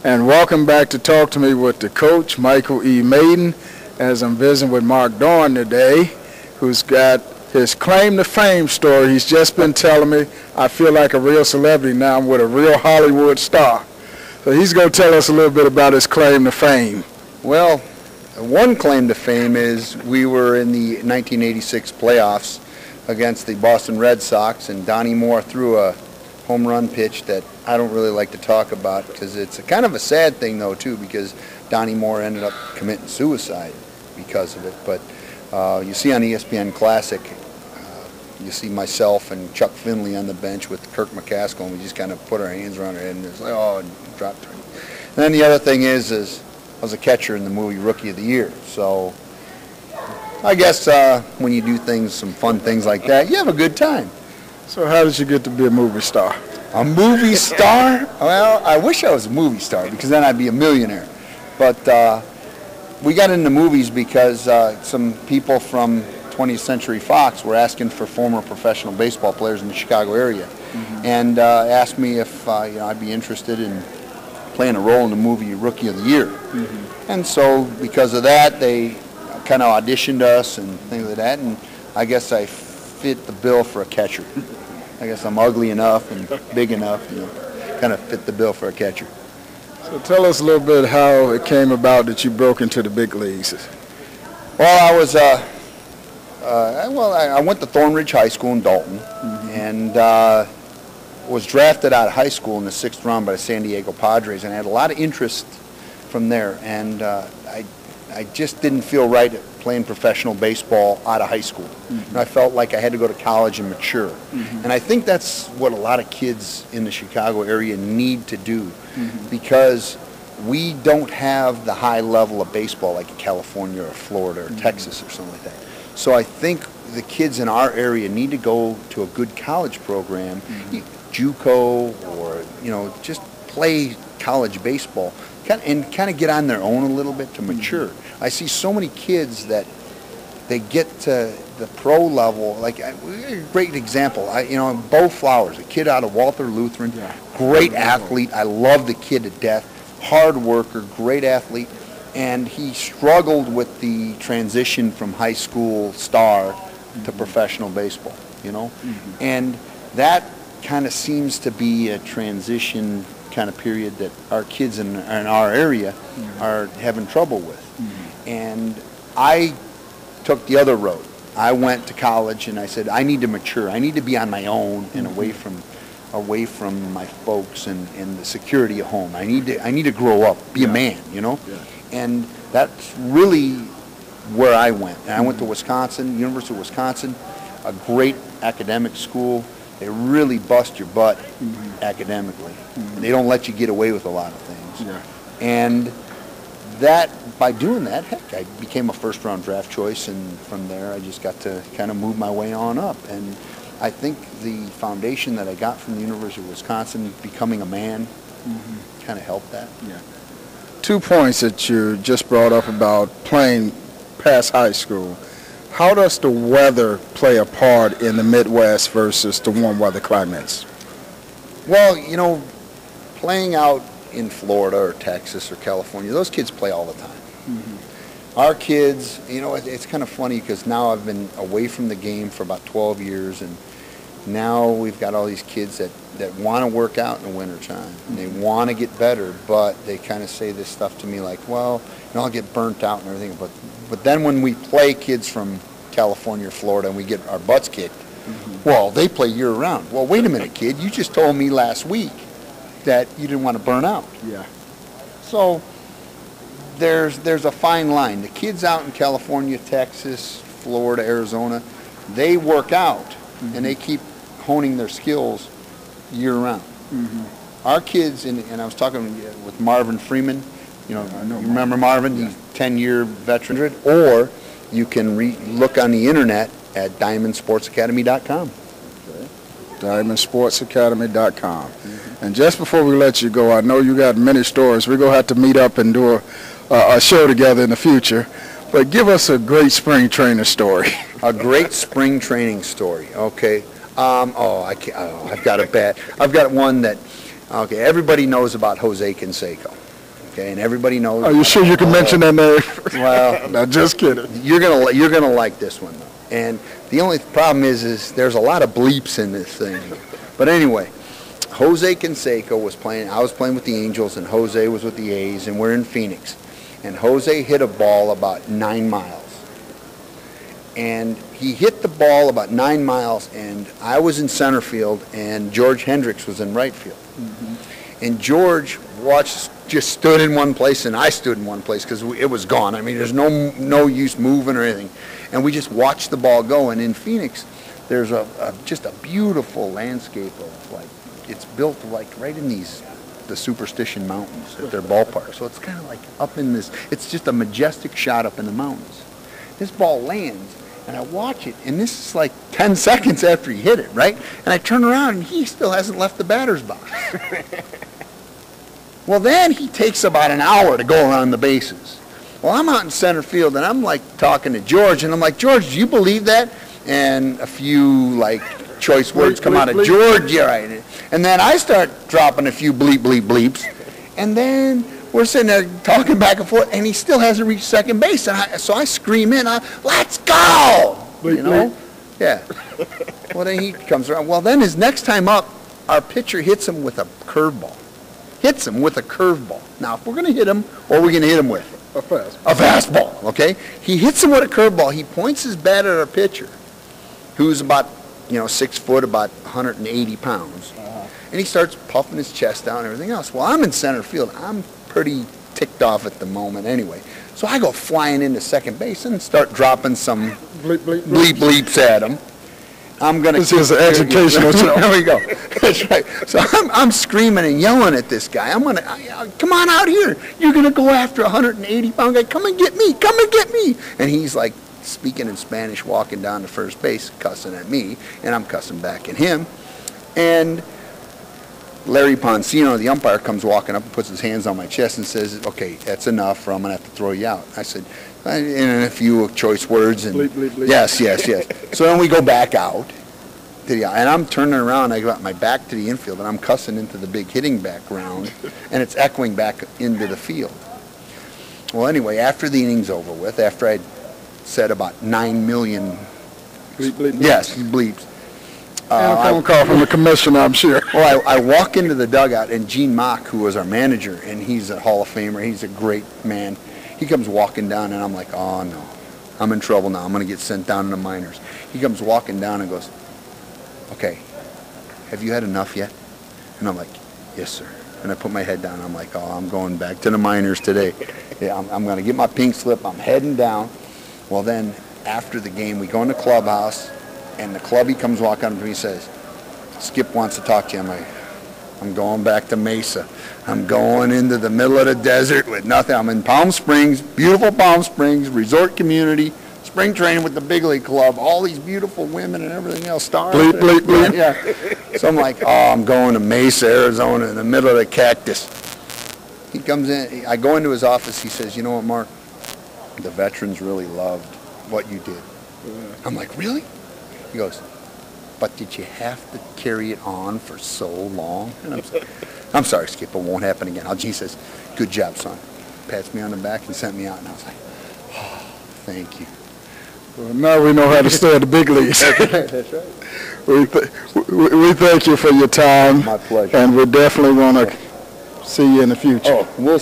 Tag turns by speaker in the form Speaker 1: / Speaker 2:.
Speaker 1: And welcome back to Talk to Me with the coach, Michael E. Mayden, as I'm visiting with Mark Dorn today, who's got his claim to fame story. He's just been telling me, I feel like a real celebrity now. I'm with a real Hollywood star. So he's going to tell us a little bit about his claim to fame.
Speaker 2: Well, one claim to fame is we were in the 1986 playoffs against the Boston Red Sox, and Donnie Moore threw a home run pitch that I don't really like to talk about because it's kind of a sad thing, though, too, because Donnie Moore ended up committing suicide because of it. But you see on ESPN Classic, you see myself and Chuck Finley on the bench with Kirk McCaskill, and we just kind of put our hands around our head and it's like, oh, and dropped her. And then the other thing is I was a catcher in the movie Rookie of the Year. So I guess when you do things, some fun things like that, you have a good time.
Speaker 1: So how did you get to be a movie star?
Speaker 2: A movie star? Well, I wish I was a movie star because then I'd be a millionaire. But we got into movies because some people from 20th Century Fox were asking for former professional baseball players in the Chicago area, and asked me if I'd be interested in playing a role in the movie Rookie of the Year. And so because of that, they kind of auditioned us and things like that, and I guess I fit the bill for a catcher. I guess I'm ugly enough and big enough, kind of fit the bill for a catcher.
Speaker 1: So tell us a little bit how it came about that you broke into the big leagues.
Speaker 2: Well, I was, I went to Thornridge High School in Dalton, and was drafted out of high school in the 6th round by the San Diego Padres, and I had a lot of interest from there, and I just didn't feel right at playing professional baseball out of high school. And I felt like I had to go to college and mature. And I think that's what a lot of kids in the Chicago area need to do, because we don't have the high level of baseball like in California or Florida or Texas or something like that. So I think the kids in our area need to go to a good college program, JUCO, or just play college baseball and kind of get on their own a little bit to mature. I see so many kids that they get to the pro level. Like a great example, Bo Flowers, a kid out of Walther Lutheran, great athlete. I love the kid to death, hard worker, great athlete, and he struggled with the transition from high school star to professional baseball. And that kind of seems to be a transition kind of period that our kids in our area are having trouble with. And I took the other road. I went to college and I said, I need to mature. I need to be on my own and away from my folks and the security of home. I need to grow up, be a man, And that's really where I went. And I went to Wisconsin, University of Wisconsin, a great academic school. They really bust your butt academically. They don't let you get away with a lot of things. And by doing that, heck, I became a first-round draft choice, and from there I just got to kind of move my way on up. And I think the foundation that I got from the University of Wisconsin, becoming a man, kind of helped that.
Speaker 1: 2 points that you just brought up about playing past high school. How does the weather play a part in the Midwest versus the warm weather climates?
Speaker 2: Well, playing out in Florida or Texas or California, those kids play all the time. Our kids, it's kind of funny because now I've been away from the game for about 12 years, and now we've got all these kids that want to work out in the wintertime, and they want to get better, but they kind of say this stuff to me like, well, I'll get burnt out and everything. But then when we play kids from California or Florida and we get our butts kicked, well, they play year-round. Well, wait a minute, kid. You just told me last week that you didn't want to burn out. So there's a fine line. The kids out in California, Texas, Florida, Arizona, they work out and they keep honing their skills year-round. Our kids, and I was talking with Marvin Freeman, you remember Marvin? He's a 10-year veteran. Or you can look on the internet at diamondsportsacademy.com.
Speaker 1: diamondsportsacademy.com. And just before we let you go, I know you got many stories. We're going to have to meet up and do a show together in the future. But give us a great spring training story.
Speaker 2: A great spring training story. Okay. I've got one that, everybody knows about Jose Canseco. Okay, and everybody knows.
Speaker 1: Are you sure you can mention that name?
Speaker 2: Well,
Speaker 1: no, just kidding.
Speaker 2: You're gonna like this one though. And the only problem is there's a lot of bleeps in this thing. But anyway, Jose Canseco was playing. I was playing with the Angels, and Jose was with the A's, and we're in Phoenix. And Jose hit a ball about 9 miles. And he hit the ball about 9 miles, and I was in center field, and George Hendricks was in right field. Mm-hmm. And George just stood in one place, and I stood in one place because it was gone. I mean, there's no use moving or anything. And we just watched the ball go. And in Phoenix, there's just a beautiful landscape of, like, it's built like right in the Superstition Mountains at their ballpark. So it's kind of like up in this, it's just a majestic shot up in the mountains. This ball lands, and I watch it, and this is like 10 seconds after he hit it, right? And I turn around, and he still hasn't left the batter's box. Well, then he takes about an hour to go around the bases. Well, I'm out in center field, and I'm like talking to George, and I'm like, George, do you believe that? And a few like choice words come out of George, yeah, right. And then I start dropping a few bleep, bleep, bleeps, and then we're sitting there talking back and forth, and he still hasn't reached second base. And so I scream in, let's go!
Speaker 1: Bleep,
Speaker 2: you know?
Speaker 1: bleep.
Speaker 2: Yeah. Well, then he comes around. Well, then his next time up, our pitcher hits him with a curveball. Hits him with a curveball. Now, if we're going to hit him, what are we going to hit him with?
Speaker 1: A fastball.
Speaker 2: A fastball, okay? He hits him with a curveball. He points his bat at our pitcher, who's about, 6 foot, about 180 pounds. And he starts puffing his chest out and everything else. Well, I'm in center field. I'm pretty ticked off at the moment anyway. So I go flying into second base and start dropping some
Speaker 1: bleep, bleep, bleep.
Speaker 2: bleeps at him.
Speaker 1: This is an educational show.
Speaker 2: There we go. That's right. So I'm screaming and yelling at this guy. Come on out here. You're going to go after a 180-pound guy. Come and get me. Come and get me. And he's like speaking in Spanish, walking down to first base, cussing at me, and I'm cussing back at him. And Larry Poncino, the umpire, comes walking up and puts his hands on my chest and says, okay, that's enough, or I'm going to have to throw you out. I said, in a few choice words. And
Speaker 1: bleep, bleep, bleep.
Speaker 2: Yes. So then we go back out. And I'm turning around. I got my back to the infield, and I'm cussing into the big hitting background, and it's echoing back into the field. Well, anyway, after the inning's over with, after I'd said about 9 million
Speaker 1: bleep, bleep, bleep.
Speaker 2: Yes, bleeps.
Speaker 1: And a phone call from the commissioner, I'm sure.
Speaker 2: Well, I walk into the dugout, and Gene Mock, who was our manager, and he's a Hall of Famer, he's a great man, he comes walking down, and I'm like, oh, no, I'm in trouble now. I'm going to get sent down to the minors. He comes walking down and goes, okay, have you had enough yet? And I'm like, yes, sir. And I put my head down. I'm like, oh, I'm going back to the minors today. Yeah, I'm going to get my pink slip. I'm heading down. Well, then, after the game, we go in the clubhouse, and the clubby comes walking up to me and says, Skip wants to talk to you. I'm like, I'm going back to Mesa. I'm going into the middle of the desert with nothing. I'm in Palm Springs, beautiful Palm Springs, resort community, spring training with the big league club, all these beautiful women and everything else, stars.
Speaker 1: Bleep, bleep, bleep.
Speaker 2: Yeah. So I'm like, oh, I'm going to Mesa, Arizona, in the middle of the cactus. He comes in, I go into his office, he says, you know what, Mark, the veterans really loved what you did. I'm like, really? He goes, but did you have to carry it on for so long? And I'm sorry, Skip, it won't happen again. He says, good job, son. Pats me on the back and sent me out, and I was like, oh, thank you.
Speaker 1: Well, now we know how to stay at the big leagues.
Speaker 2: That's right.
Speaker 1: We thank you for your time.
Speaker 2: My pleasure.
Speaker 1: And we definitely want to see you in the future.
Speaker 2: Oh, we'll